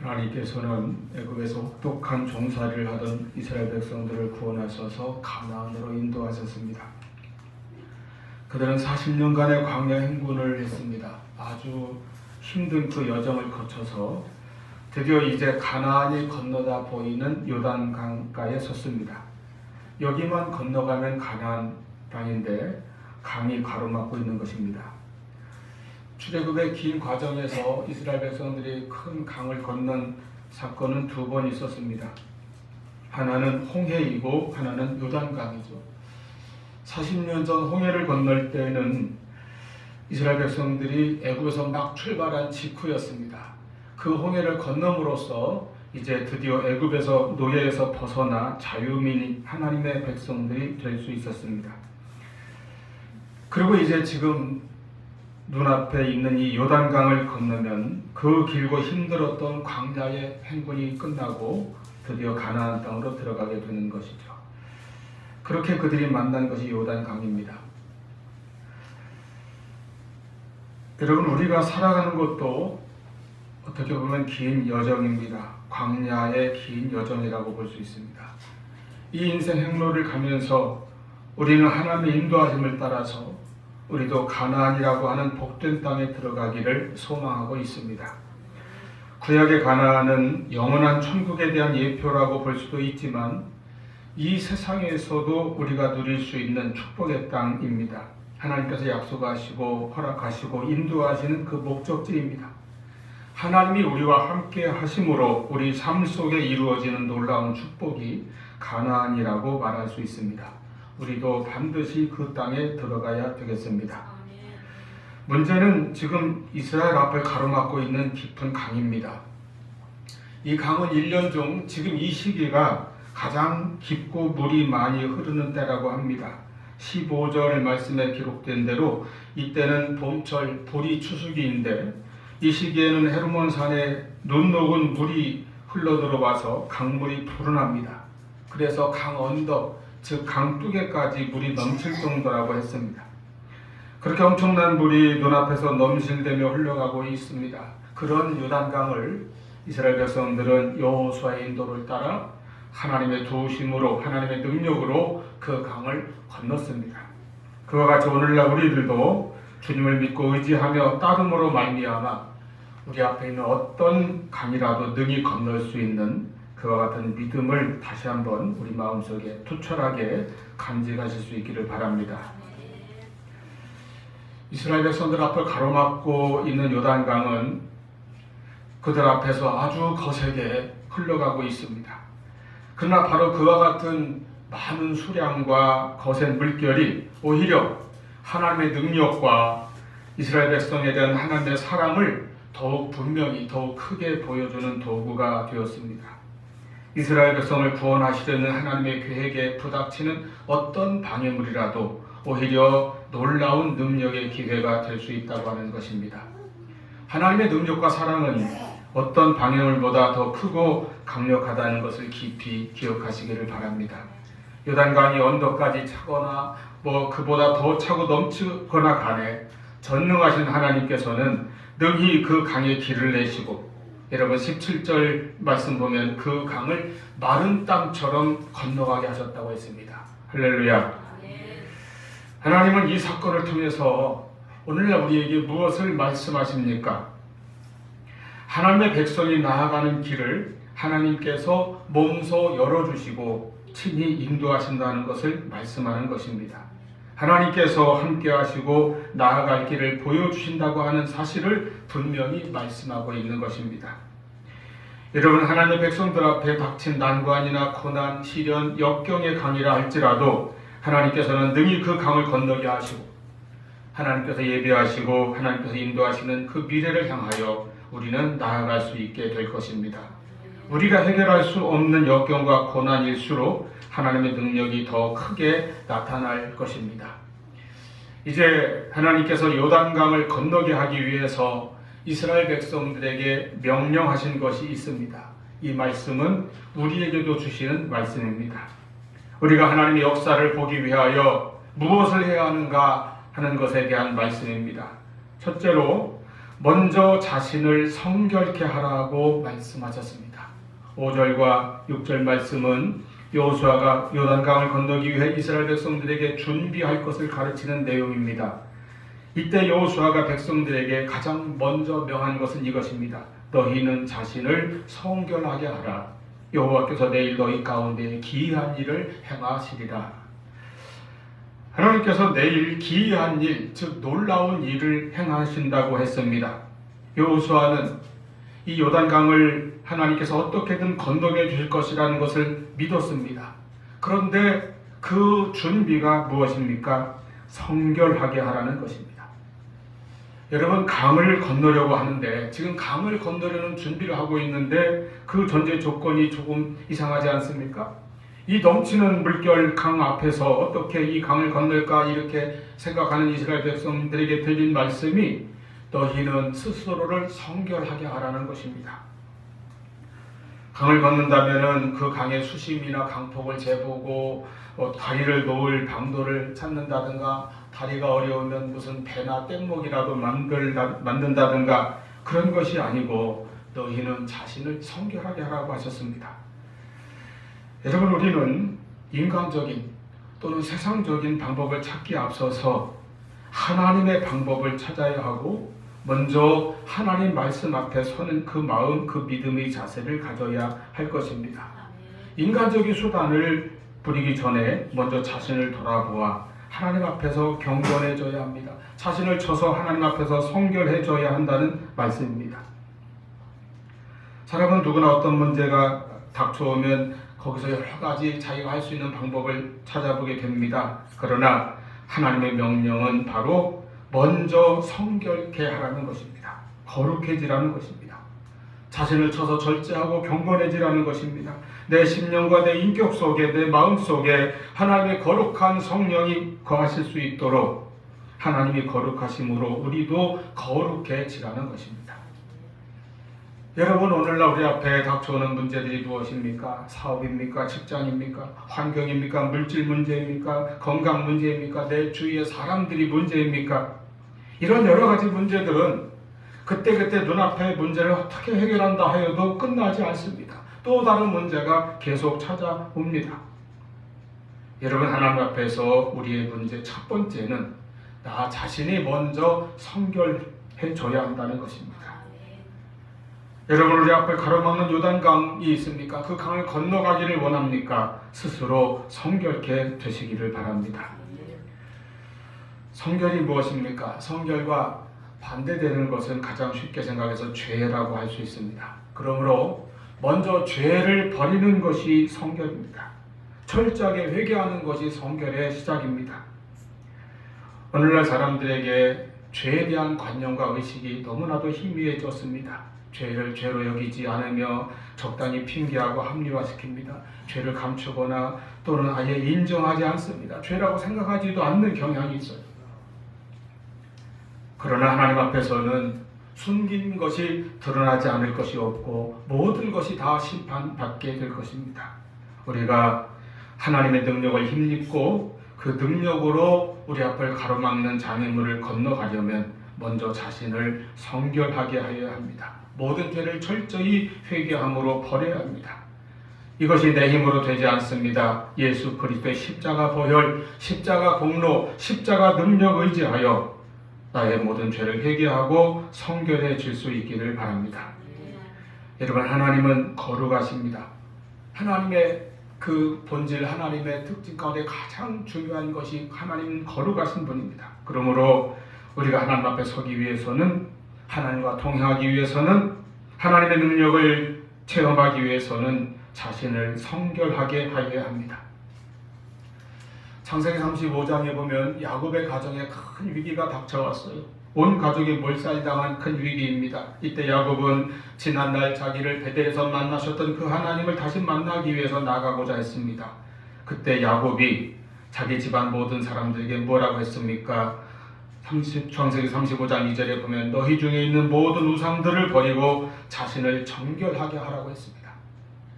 하나님께서는 애굽에서 혹독한 종살이를 하던 이스라엘 백성들을 구원하셔서 가나안으로 인도하셨습니다. 그들은 40년간의 광야 행군을 했습니다. 아주 힘든 그 여정을 거쳐서 드디어 이제 가나안이 건너다 보이는 요단 강가에 섰습니다. 여기만 건너가면 가나안 땅인데 강이 가로막고 있는 것입니다. 출애굽의 긴 과정에서 이스라엘 백성들이 큰 강을 건넌 사건은 두 번 있었습니다. 하나는 홍해이고 하나는 요단강이죠. 40년 전 홍해를 건널 때는 이스라엘 백성들이 애굽에서 막 출발한 직후였습니다. 그 홍해를 건너므로써 이제 드디어 애굽에서 노예에서 벗어나 자유민이 하나님의 백성들이 될 수 있었습니다. 그리고 이제 지금 눈앞에 있는 이 요단강을 건너면 그 길고 힘들었던 광야의 행군이 끝나고 드디어 가나안 땅으로 들어가게 되는 것이죠. 그렇게 그들이 만난 것이 요단강입니다. 여러분, 우리가 살아가는 것도 어떻게 보면 긴 여정입니다. 광야의 긴 여정이라고 볼 수 있습니다. 이 인생 행로를 가면서 우리는 하나님의 인도하심을 따라서 우리도 가나안이라고 하는 복된 땅에 들어가기를 소망하고 있습니다. 구약의 가나안은 영원한 천국에 대한 예표라고 볼 수도 있지만 이 세상에서도 우리가 누릴 수 있는 축복의 땅입니다. 하나님께서 약속하시고 허락하시고 인도하시는 그 목적지입니다. 하나님이 우리와 함께 하심으로 우리 삶 속에 이루어지는 놀라운 축복이 가나안이라고 말할 수 있습니다. 우리도 반드시 그 땅에 들어가야 되겠습니다. 문제는 지금 이스라엘 앞을 가로막고 있는 깊은 강입니다. 이 강은 1년 중 지금 이 시기가 가장 깊고 물이 많이 흐르는 때라고 합니다. 15절 말씀에 기록된 대로 이때는 봄철 보리 추수기인데 이 시기에는 헤르몬산에 눈 녹은 물이 흘러들어와서 강물이 불어납니다. 그래서 강 언덕, 즉 강둑에까지 물이 넘칠 정도라고 했습니다. 그렇게 엄청난 물이 눈앞에서 넘실대며 흘러가고 있습니다. 그런 요단강을 이스라엘 백성들은 여호수아의 인도를 따라 하나님의 도우심으로 하나님의 능력으로 그 강을 건넜습니다. 그와 같이 오늘날 우리들도 주님을 믿고 의지하며 따름으로 말미암아 우리 앞에 있는 어떤 강이라도 능히 건널 수 있는 그와 같은 믿음을 다시 한번 우리 마음속에 투철하게 간직하실 수 있기를 바랍니다. 이스라엘 백성들 앞을 가로막고 있는 요단강은 그들 앞에서 아주 거세게 흘러가고 있습니다. 그러나 바로 그와 같은 많은 수량과 거센 물결이 오히려 하나님의 능력과 이스라엘 백성에 대한 하나님의 사랑을 더욱 분명히 더욱 크게 보여주는 도구가 되었습니다. 이스라엘 백성을 구원하시려는 하나님의 계획에 부닥치는 어떤 방해물이라도 오히려 놀라운 능력의 기회가 될 수 있다고 하는 것입니다. 하나님의 능력과 사랑은 어떤 방해물보다 더 크고 강력하다는 것을 깊이 기억하시기를 바랍니다. 요단강이 언덕까지 차거나 그보다 더 차고 넘치거나 간에 전능하신 하나님께서는 능히 그 강에 길을 내시고 여러분 17절 말씀 보면 그 강을 마른 땅처럼 건너가게 하셨다고 했습니다. 할렐루야. 하나님은 이 사건을 통해서 오늘날 우리에게 무엇을 말씀하십니까? 하나님의 백성이 나아가는 길을 하나님께서 몸소 열어주시고 친히 인도하신다는 것을 말씀하는 것입니다. 하나님께서 함께 하시고 나아갈 길을 보여주신다고 하는 사실을 분명히 말씀하고 있는 것입니다. 여러분, 하나님의 백성들 앞에 닥친 난관이나 고난, 시련, 역경의 강이라 할지라도 하나님께서는 능히 그 강을 건너게 하시고 하나님께서 예배하시고 하나님께서 인도하시는 그 미래를 향하여 우리는 나아갈 수 있게 될 것입니다. 우리가 해결할 수 없는 역경과 고난일수록 하나님의 능력이 더 크게 나타날 것입니다. 이제 하나님께서 요단강을 건너게 하기 위해서 이스라엘 백성들에게 명령하신 것이 있습니다. 이 말씀은 우리에게도 주시는 말씀입니다. 우리가 하나님의 역사를 보기 위하여 무엇을 해야 하는가 하는 것에 대한 말씀입니다. 첫째로 먼저 자신을 성결케 하라고 말씀하셨습니다. 5절과 6절 말씀은 여호수아가 요단강을 건너기 위해 이스라엘 백성들에게 준비할 것을 가르치는 내용입니다. 이때 여호수아가 백성들에게 가장 먼저 명한 것은 이것입니다. 너희는 자신을 성결하게 하라. 여호와께서 내일 너희 가운데 기이한 일을 행하시리라. 하나님께서 내일 기이한 일, 즉 놀라운 일을 행하신다고 했습니다. 여호수아는 이 요단강을 하나님께서 어떻게든 건너게 주실 것이라는 것을 믿었습니다. 그런데 그 준비가 무엇입니까? 성결하게 하라는 것입니다. 여러분, 강을 건너려고 하는데 지금 강을 건너려는 준비를 하고 있는데 그 전제 조건이 조금 이상하지 않습니까? 이 넘치는 물결 강 앞에서 어떻게 이 강을 건널까 이렇게 생각하는 이스라엘 백성들에게 들린 말씀이 너희는 스스로를 성결하게 하라는 것입니다. 강을 건넌다면 그 강의 수심이나 강폭을 재보고 다리를 놓을 방도를 찾는다든가 다리가 어려우면 무슨 배나 뗏목이라도 만든다든가 그런 것이 아니고 너희는 자신을 성결하게 하라고 하셨습니다. 여러분, 우리는 인간적인 또는 세상적인 방법을 찾기에 앞서서 하나님의 방법을 찾아야 하고 먼저 하나님 말씀 앞에 서는 그 마음, 그 믿음의 자세를 가져야 할 것입니다. 인간적인 수단을 부리기 전에 먼저 자신을 돌아보아 하나님 앞에서 경건해져야 합니다. 자신을 쳐서 하나님 앞에서 성결해져야 한다는 말씀입니다. 사람은 누구나 어떤 문제가 닥쳐오면 거기서 여러 가지 자기가 할 수 있는 방법을 찾아보게 됩니다. 그러나 하나님의 명령은 바로 먼저 성결케 하라는 것입니다. 거룩해지라는 것입니다. 자신을 쳐서 절제하고 경건해지라는 것입니다. 내 심령과 내 인격 속에, 내 마음 속에 하나님의 거룩한 성령이 거하실 수 있도록 하나님이 거룩하심으로 우리도 거룩해지라는 것입니다. 여러분, 오늘날 우리 앞에 닥쳐오는 문제들이 무엇입니까? 사업입니까? 직장입니까? 환경입니까? 물질 문제입니까? 건강 문제입니까? 내 주위의 사람들이 문제입니까? 이런 여러 가지 문제들은 그때그때 눈앞의 문제를 어떻게 해결한다 하여도 끝나지 않습니다. 또 다른 문제가 계속 찾아옵니다. 여러분, 하나님 앞에서 우리의 문제 첫 번째는 나 자신이 먼저 성결해져야 한다는 것입니다. 여러분, 우리 앞을 가로막는 요단강이 있습니까? 그 강을 건너가기를 원합니까? 스스로 성결케 되시기를 바랍니다. 성결이 무엇입니까? 성결과 반대되는 것은 가장 쉽게 생각해서 죄라고 할 수 있습니다. 그러므로 먼저 죄를 버리는 것이 성결입니다. 철저하게 회개하는 것이 성결의 시작입니다. 오늘날 사람들에게 죄에 대한 관념과 의식이 너무나도 희미해졌습니다. 죄를 죄로 여기지 않으며 적당히 핑계하고 합리화시킵니다. 죄를 감추거나 또는 아예 인정하지 않습니다. 죄라고 생각하지도 않는 경향이 있어요. 그러나 하나님 앞에서는 숨긴 것이 드러나지 않을 것이 없고 모든 것이 다 심판받게 될 것입니다. 우리가 하나님의 능력을 힘입고 그 능력으로 우리 앞을 가로막는 장애물을 건너가려면 먼저 자신을 성결하게 하여야 합니다. 모든 죄를 철저히 회개함으로 버려야 합니다. 이것이 내 힘으로 되지 않습니다. 예수 그리스도의 십자가 보혈, 십자가 공로, 십자가 능력 의지하여 나의 모든 죄를 회개하고 성결해질 수 있기를 바랍니다. 여러분, 하나님은 거룩하십니다. 하나님의 그 본질, 하나님의 특징 가운데 가장 중요한 것이 하나님은 거룩하신 분입니다. 그러므로 우리가 하나님 앞에 서기 위해서는, 하나님과 통행하기 위해서는, 하나님의 능력을 체험하기 위해서는 자신을 성결하게 하여야 합니다. 창세기 35장에 보면 야곱의 가정에 큰 위기가 닥쳐왔어요. 온 가족이 몰살당한 큰 위기입니다. 이때 야곱은 지난날 자기를 베델에서 만나셨던 그 하나님을 다시 만나기 위해서 나가고자 했습니다. 그때 야곱이 자기 집안 모든 사람들에게 뭐라고 했습니까? 창세기 35장 2절에 보면 너희 중에 있는 모든 우상들을 버리고 자신을 정결하게 하라고 했습니다.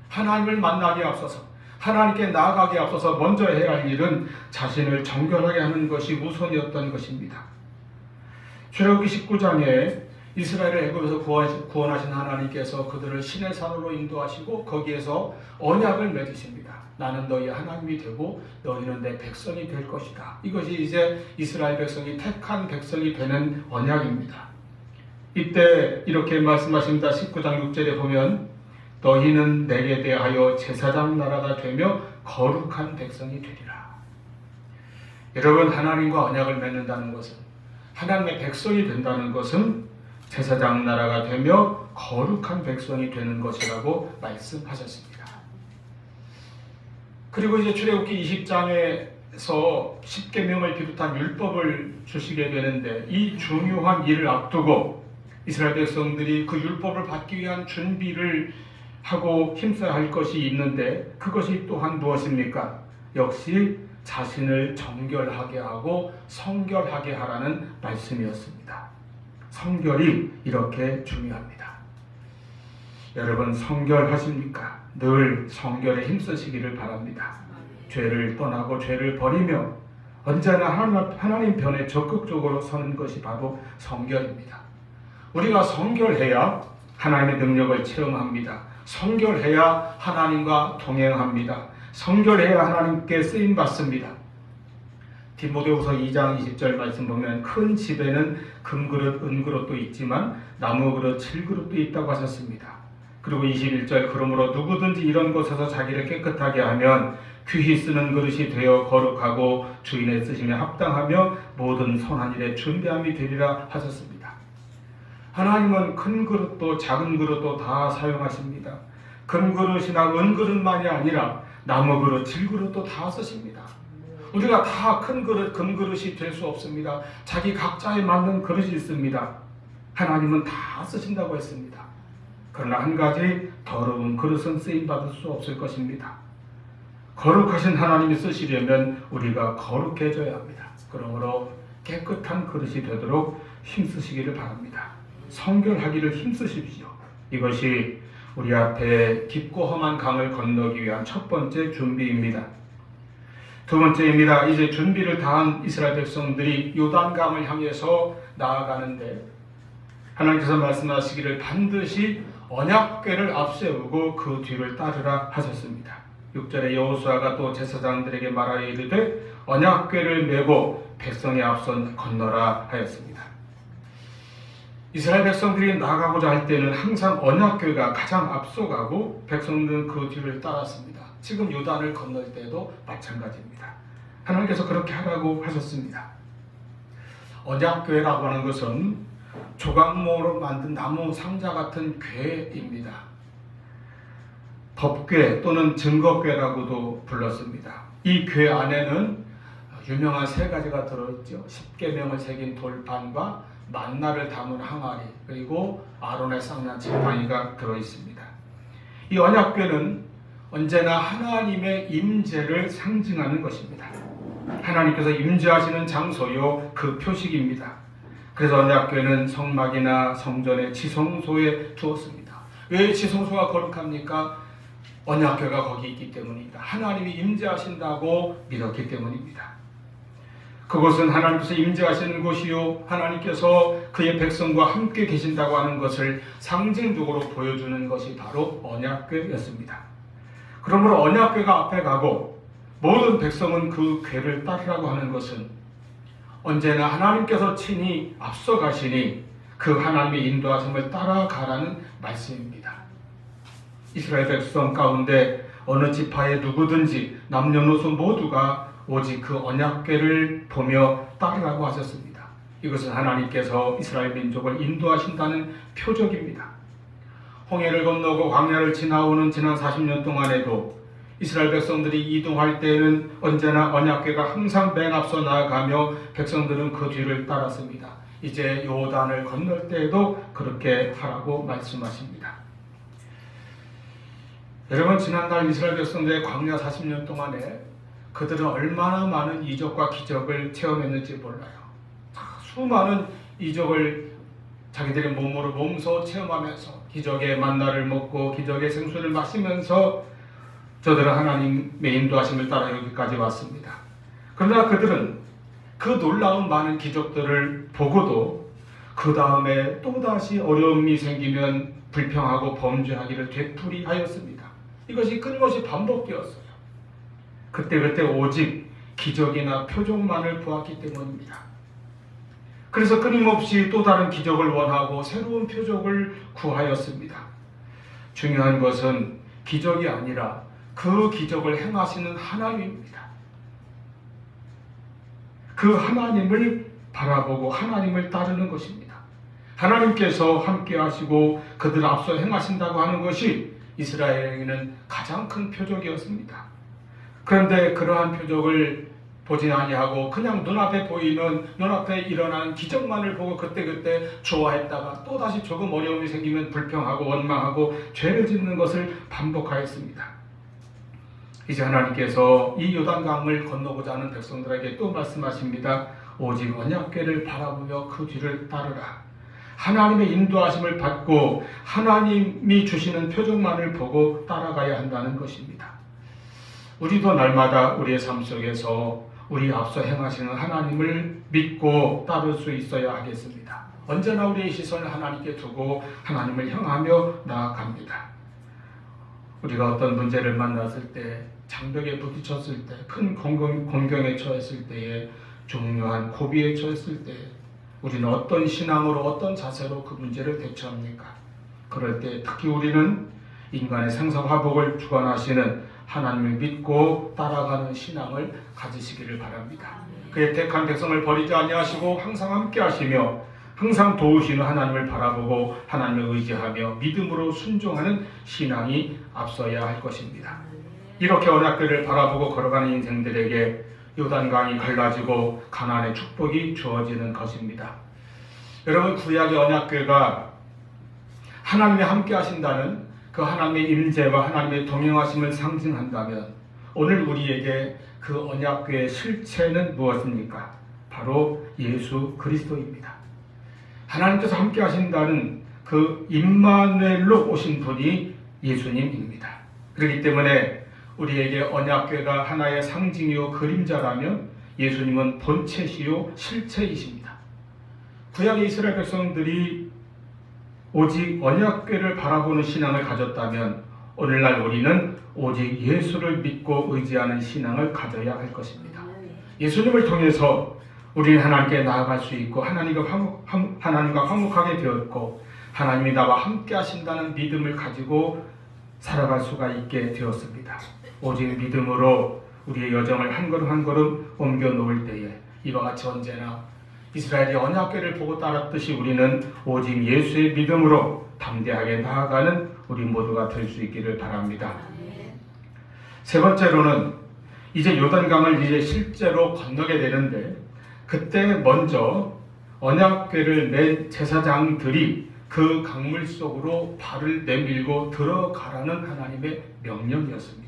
하나님을 만나기에 앞서서, 하나님께 나아가기에 앞서서 먼저 해야 할 일은 자신을 정결하게 하는 것이 우선이었던 것입니다. 출애굽기 19장에 이스라엘을 애굽에서 구원하신 하나님께서 그들을 신의 산으로 인도하시고 거기에서 언약을 맺으십니다. 나는 너희 하나님이 되고 너희는 내 백성이 될 것이다. 이것이 이제 이스라엘 백성이 택한 백성이 되는 언약입니다. 이때 이렇게 말씀하십니다. 19장 6절에 보면 너희는 내게 대하여 제사장 나라가 되며 거룩한 백성이 되리라. 여러분, 하나님과 언약을 맺는다는 것은, 하나님의 백성이 된다는 것은 제사장 나라가 되며 거룩한 백성이 되는 것이라고 말씀하셨습니다. 그리고 이제 출애굽기 20장에서 십계명을 비롯한 율법을 주시게 되는데, 이 중요한 일을 앞두고 이스라엘 백성들이 그 율법을 받기 위한 준비를 하고 힘써야 할 것이 있는데, 그것이 또한 무엇입니까? 역시 자신을 정결하게 하고 성결하게 하라는 말씀이었습니다. 성결이 이렇게 중요합니다. 여러분, 성결하십니까? 늘 성결에 힘쓰시기를 바랍니다. 죄를 떠나고 죄를 버리며 언제나 하나님 편에 적극적으로 서는 것이 바로 성결입니다. 우리가 성결해야 하나님의 능력을 체험합니다. 성결해야 하나님과 동행합니다. 성결해야 하나님께 쓰임받습니다. 디모데후서 2장 20절 말씀 보면 큰 집에는 금그릇, 은그릇도 있지만 나무그릇, 질그릇도 있다고 하셨습니다. 그리고 21절, 그러므로 누구든지 이런 곳에서 자기를 깨끗하게 하면 귀히 쓰는 그릇이 되어 거룩하고 주인의 쓰심에 합당하며 모든 선한 일에 준비함이 되리라 하셨습니다. 하나님은 큰 그릇도 작은 그릇도 다 사용하십니다. 금그릇이나 은그릇만이 아니라 나무그릇, 질그릇도 다 쓰십니다. 우리가 다 큰 그릇, 금그릇이 될 수 없습니다. 자기 각자에 맞는 그릇이 있습니다. 하나님은 다 쓰신다고 했습니다. 그러나 한 가지, 더러운 그릇은 쓰임받을 수 없을 것입니다. 거룩하신 하나님이 쓰시려면 우리가 거룩해져야 합니다. 그러므로 깨끗한 그릇이 되도록 힘쓰시기를 바랍니다. 성결하기를 힘쓰십시오. 이것이 우리 앞에 깊고 험한 강을 건너기 위한 첫 번째 준비입니다. 두 번째입니다. 이제 준비를 다한 이스라엘 백성들이 요단강을 향해서 나아가는데, 하나님께서 말씀하시기를 반드시 언약궤를 앞세우고 그 뒤를 따르라 하셨습니다. 6절에 여호수아가 또 제사장들에게 말하여 이르되 언약궤를 메고 백성의 앞서 건너라 하였습니다. 이스라엘 백성들이 나아가고자 할 때는 항상 언약궤가 가장 앞서가고 백성들은 그 뒤를 따랐습니다. 지금 요단을 건널 때도 마찬가지입니다. 하나님께서 그렇게 하라고 하셨습니다. 언약궤라고 하는 것은 조각모로 만든 나무 상자 같은 궤입니다. 법궤 또는 증거궤라고도 불렀습니다. 이 궤 안에는 유명한 세 가지가 들어있죠. 십계명을 새긴 돌판과 만나를 담은 항아리, 그리고 아론의 쌍난 지팡이가 들어있습니다. 이 언약궤는 언제나 하나님의 임재를 상징하는 것입니다. 하나님께서 임재하시는 장소요, 그 표식입니다. 그래서 언약궤는 성막이나 성전의 지성소에 두었습니다. 왜 지성소가 거룩합니까? 언약궤가 거기 있기 때문입니다. 하나님이 임재하신다고 믿었기 때문입니다. 그곳은 하나님께서 임재하시는 곳이요, 하나님께서 그의 백성과 함께 계신다고 하는 것을 상징적으로 보여주는 것이 바로 언약궤였습니다. 그러므로 언약궤가 앞에 가고 모든 백성은 그 궤를 따르라고 하는 것은 언제나 하나님께서 친히 앞서가시니 그 하나님의 인도하심을 따라가라는 말씀입니다. 이스라엘 백성 가운데 어느 지파의 누구든지 남녀노소 모두가 오직 그 언약궤를 보며 따르라고 하셨습니다. 이것은 하나님께서 이스라엘 민족을 인도하신다는 표적입니다. 홍해를 건너고 광야를 지나오는 지난 40년 동안에도 이스라엘 백성들이 이동할 때에는 언제나 언약궤가 항상 맨 앞서 나아가며 백성들은 그 뒤를 따랐습니다. 이제 요단을 건널 때에도 그렇게 하라고 말씀하십니다. 여러분, 지난달 이스라엘 백성들의 광야 40년 동안에 그들은 얼마나 많은 이적과 기적을 체험했는지 몰라요. 수많은 이적을 자기들의 몸으로 몸소 체험하면서 기적의 만나를 먹고 기적의 생수를 마시면서 저들은 하나님의 인도하심을 따라 여기까지 왔습니다. 그러나 그들은 그 놀라운 많은 기적들을 보고도 그 다음에 또다시 어려움이 생기면 불평하고 범죄하기를 되풀이하였습니다. 이것이 끊임없이 반복되었어요. 그때 오직 기적이나 표적만을 보았기 때문입니다. 그래서 끊임없이 또 다른 기적을 원하고 새로운 표적을 구하였습니다. 중요한 것은 기적이 아니라 그 기적을 행하시는 하나님입니다. 그 하나님을 바라보고 하나님을 따르는 것입니다. 하나님께서 함께 하시고 그들 앞서 행하신다고 하는 것이 이스라엘에게는 가장 큰 표적이었습니다. 그런데 그러한 표적을 보지 아니하고 그냥 눈앞에 보이는, 눈앞에 일어나는 기적만을 보고 그때그때 좋아했다가 또다시 조금 어려움이 생기면 불평하고 원망하고 죄를 짓는 것을 반복하였습니다. 이제 하나님께서 이 요단강을 건너고자 하는 백성들에게 또 말씀하십니다. 오직 언약궤를 바라보며 그 뒤를 따르라. 하나님의 인도하심을 받고 하나님이 주시는 표적만을 보고 따라가야 한다는 것입니다. 우리도 날마다 우리의 삶 속에서 우리 앞서 행하시는 하나님을 믿고 따를 수 있어야 하겠습니다. 언제나 우리의 시선을 하나님께 두고 하나님을 향하며 나아갑니다. 우리가 어떤 문제를 만났을 때, 장벽에 부딪혔을 때, 큰 공경에 처했을 때에, 중요한 고비에 처했을 때 우리는 어떤 신앙으로, 어떤 자세로 그 문제를 대처합니까? 그럴 때 특히 우리는 인간의 생사화복을 주관하시는 하나님을 믿고 따라가는 신앙을 가지시기를 바랍니다. 그의 택한 백성을 버리지 아니하시고 항상 함께 하시며 항상 도우시는 하나님을 바라보고 하나님을 의지하며 믿음으로 순종하는 신앙이 앞서야 할 것입니다. 이렇게 언약궤를 바라보고 걸어가는 인생들에게 요단강이 갈라지고 가나안의 축복이 주어지는 것입니다. 여러분, 구약의 언약궤가 하나님이 함께 하신다는 그 하나님의 임재와 하나님의 동행하심을 상징한다면 오늘 우리에게 그 언약궤의 실체는 무엇입니까? 바로 예수 그리스도입니다. 하나님께서 함께 하신다는 그 임마누엘로 오신 분이 예수님입니다. 그렇기 때문에 우리에게 언약궤가 하나의 상징이요 그림자라면 예수님은 본체시요 실체이십니다. 구약의 이스라엘 백성들이 오직 언약궤를 바라보는 신앙을 가졌다면 오늘날 우리는 오직 예수를 믿고 의지하는 신앙을 가져야 할 것입니다. 예수님을 통해서 우리는 하나님께 나아갈 수 있고 하나님과 화목하게 되었고 하나님이 나와 함께 하신다는 믿음을 가지고 살아갈 수가 있게 되었습니다. 오직 믿음으로 우리의 여정을 한 걸음 한 걸음 옮겨 놓을 때에 이와 같이 언제나 이스라엘이 언약궤를 보고 따랐듯이 우리는 오직 예수의 믿음으로 담대하게 나아가는 우리 모두가 될 수 있기를 바랍니다. 세 번째로는 이제 요단강을 이제 실제로 건너게 되는데 그때 먼저 언약궤를 맨 제사장들이 그 강물 속으로 발을 내밀고 들어가라는 하나님의 명령이었습니다.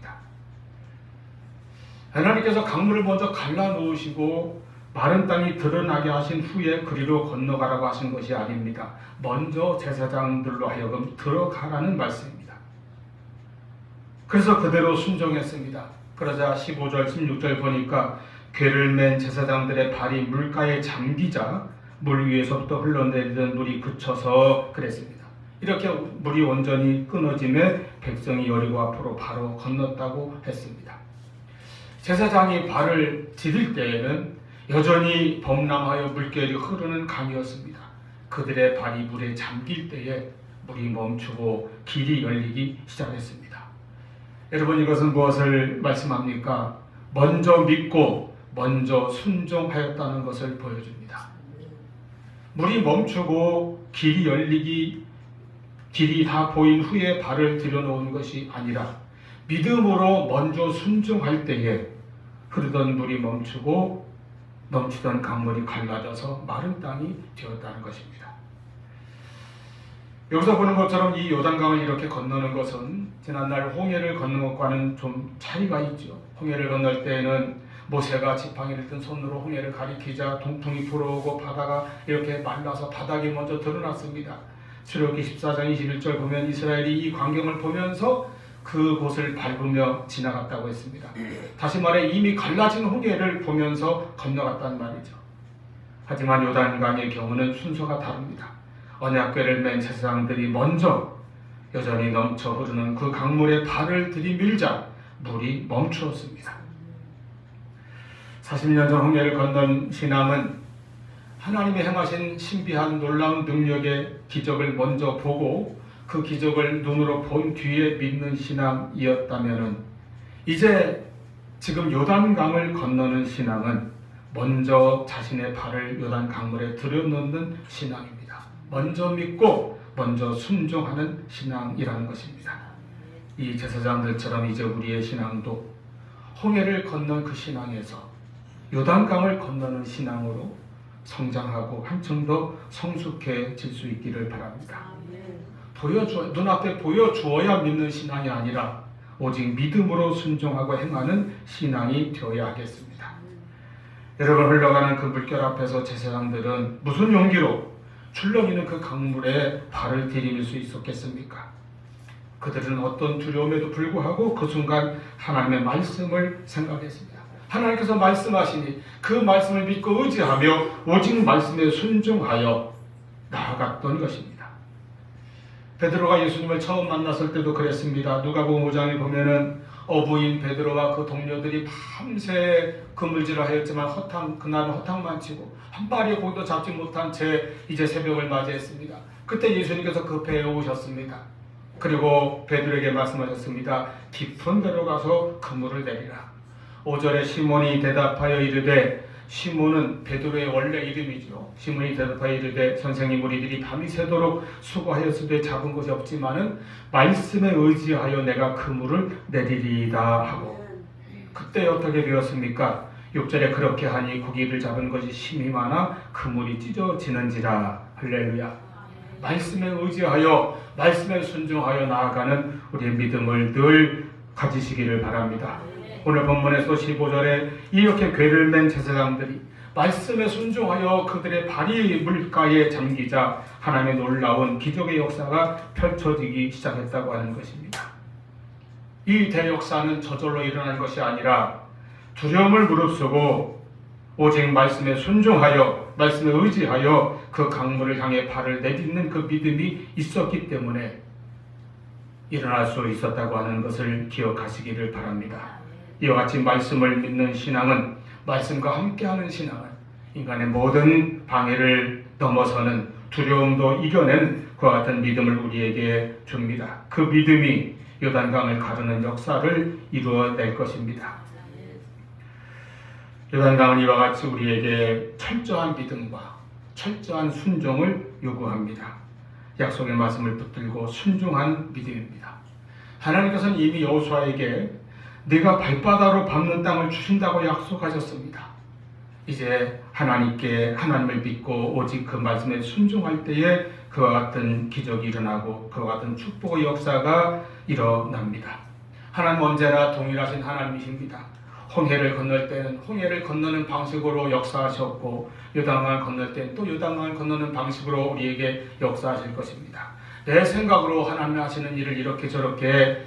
하나님께서 강물을 먼저 갈라놓으시고 마른 땅이 드러나게 하신 후에 그리로 건너가라고 하신 것이 아닙니다. 먼저 제사장들로 하여금 들어가라는 말씀입니다. 그래서 그대로 순종했습니다. 그러자 15절, 16절 보니까 궤를 맨 제사장들의 발이 물가에 잠기자 물 위에서부터 흘러내리던 물이 그쳐서 그랬습니다. 이렇게 물이 온전히 끊어지며 백성이 여리고 앞으로 바로 건넜다고 했습니다. 제사장이 발을 디딜 때에는 여전히 범람하여 물결이 흐르는 강이었습니다. 그들의 발이 물에 잠길 때에 물이 멈추고 길이 열리기 시작했습니다. 여러분, 이것은 무엇을 말씀합니까? 먼저 믿고 먼저 순종하였다는 것을 보여줍니다. 물이 멈추고 길이 열리기, 길이 다 보인 후에 발을 들여놓은 것이 아니라 믿음으로 먼저 순종할 때에 흐르던 물이 멈추고 넘치던 강물이 갈라져서 마른 땅이 되었다는 것입니다. 여기서 보는 것처럼 이 요단강을 이렇게 건너는 것은 지난날 홍해를 걷는 것과는 좀 차이가 있죠. 홍해를 건널 때에는 모세가 지팡이를 든 손으로 홍해를 가리키자 동풍이 불어오고 바다가 이렇게 말라서 바닥이 먼저 드러났습니다. 출애굽기 14장 21절 보면 이스라엘이 이 광경을 보면서 그곳을 밟으며 지나갔다고 했습니다. 다시 말해 이미 갈라진 홍해를 보면서 건너갔단 말이죠. 하지만 요단강의 경우는 순서가 다릅니다. 언약궤를 맨 제사장들이 먼저 여전히 넘쳐 흐르는 그 강물에 발을 들이밀자 물이 멈추었습니다. 40년 전 홍해를 건넌 신앙은 하나님이 행하신 신비한 놀라운 능력의 기적을 먼저 보고 그 기적을 눈으로 본 뒤에 믿는 신앙이었다면, 이제 지금 요단강을 건너는 신앙은 먼저 자신의 발을 요단 강물에 들여놓는 신앙입니다. 먼저 믿고 먼저 순종하는 신앙이라는 것입니다. 이 제사장들처럼 이제 우리의 신앙도 홍해를 건넌 그 신앙에서 요단강을 건너는 신앙으로 성장하고 한층 더 성숙해질 수 있기를 바랍니다. 눈앞에 보여주어야 믿는 신앙이 아니라 오직 믿음으로 순종하고 행하는 신앙이 되어야 하겠습니다. 여러분, 흘러가는 그 물결 앞에서 제사장들은 무슨 용기로 출렁이는 그 강물에 발을 디딜 수 있었겠습니까? 그들은 어떤 두려움에도 불구하고 그 순간 하나님의 말씀을 생각했습니다. 하나님께서 말씀하시니 그 말씀을 믿고 의지하며 오직 말씀에 순종하여 나아갔던 것입니다. 베드로가 예수님을 처음 만났을 때도 그랬습니다. 누가복음 5장에 보면은 어부인 베드로와 그 동료들이 밤새 그물질을 하였지만 그날은 허탕만 치고 한 마리의 고기도 잡지 못한 채 이제 새벽을 맞이했습니다. 그때 예수님께서 그 배에 오셨습니다. 그리고 베드로에게 말씀하셨습니다. 깊은 데로 가서 그물을 내리라. 5절에 시몬이 대답하여 이르되, 시몬은 베드로의 원래 이름이죠. 시몬이 대답하여 이르되, 선생님, 우리들이 밤이 새도록 수고하였으되 잡은 것이 없지만은 말씀에 의지하여 내가 그물을 내리리이다 하고, 그때 어떻게 되었습니까? 6절에 그렇게 하니 고기를 잡은 것이 심히 많아 그물이 찢어지는지라. 할렐루야. 말씀에 의지하여 말씀에 순종하여 나아가는 우리의 믿음을 늘 가지시기를 바랍니다. 오늘 본문에서 15절에 이렇게 궤를 맨 제사장들이 말씀에 순종하여 그들의 발이 물가에 잠기자 하나님의 놀라운 기적의 역사가 펼쳐지기 시작했다고 하는 것입니다. 이 대역사는 저절로 일어난 것이 아니라 두려움을 무릅쓰고 오직 말씀에 순종하여 말씀에 의지하여 그 강물을 향해 발을 내딛는 그 믿음이 있었기 때문에 일어날 수 있었다고 하는 것을 기억하시기를 바랍니다. 이와 같이 말씀을 믿는 신앙은, 말씀과 함께하는 신앙은 인간의 모든 방해를 넘어서는, 두려움도 이겨낸 그와 같은 믿음을 우리에게 줍니다. 그 믿음이 요단강을 가르는 역사를 이루어낼 것입니다. 요단강은 이와 같이 우리에게 철저한 믿음과 철저한 순종을 요구합니다. 약속의 말씀을 붙들고 순종한 믿음입니다. 하나님께서는 이미 여호수아에게 네가 발바닥으로 밟는 땅을 주신다고 약속하셨습니다. 이제 하나님을 믿고 오직 그 말씀에 순종할 때에 그와 같은 기적이 일어나고 그와 같은 축복의 역사가 일어납니다. 하나님 언제나 동일하신 하나님이십니다. 홍해를 건널 때는 홍해를 건너는 방식으로 역사하셨고, 요단강을 건널 때는 또 요단강을 건너는 방식으로 우리에게 역사하실 것입니다. 내 생각으로 하나님이 하시는 일을 이렇게 저렇게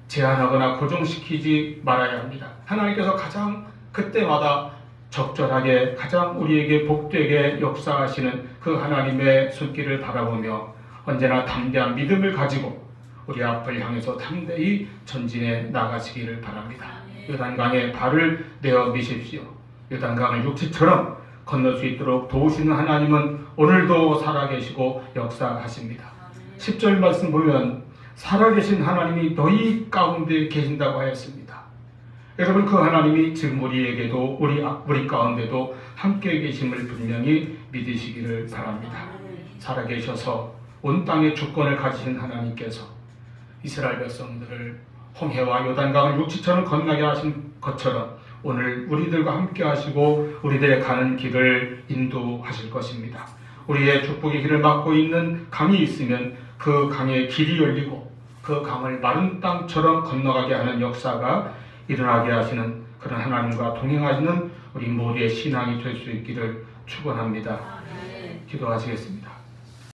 제한하거나 고정시키지 말아야 합니다. 하나님께서 가장 그때마다 적절하게 가장 우리에게 복되게 역사하시는 그 하나님의 손길을 바라보며 언제나 담대한 믿음을 가지고 우리 앞을 향해서 담대히 전진해 나가시기를 바랍니다. 요단강에 발을 내어 미십시오. 요단강을 육지처럼 건널 수 있도록 도우시는 하나님은 오늘도 살아계시고 역사하십니다. 10절 말씀 보면 살아계신 하나님이 너희 가운데 계신다고 하였습니다. 여러분, 그 하나님이 지금 우리에게도 우리 가운데도 함께 계심을 분명히 믿으시기를 바랍니다. 살아계셔서 온 땅의 주권을 가지신 하나님께서 이스라엘 백성들을 홍해와 요단강을 육지처럼 건너게 하신 것처럼 오늘 우리들과 함께 하시고 우리들의 가는 길을 인도하실 것입니다. 우리의 축복의 길을 막고 있는 강이 있으면 그 강의 길이 열리고 그 강을 마른 땅처럼 건너가게 하는 역사가 일어나게 하시는 그런 하나님과 동행하시는 우리 모두의 신앙이 될 수 있기를 축원합니다. 기도하시겠습니다.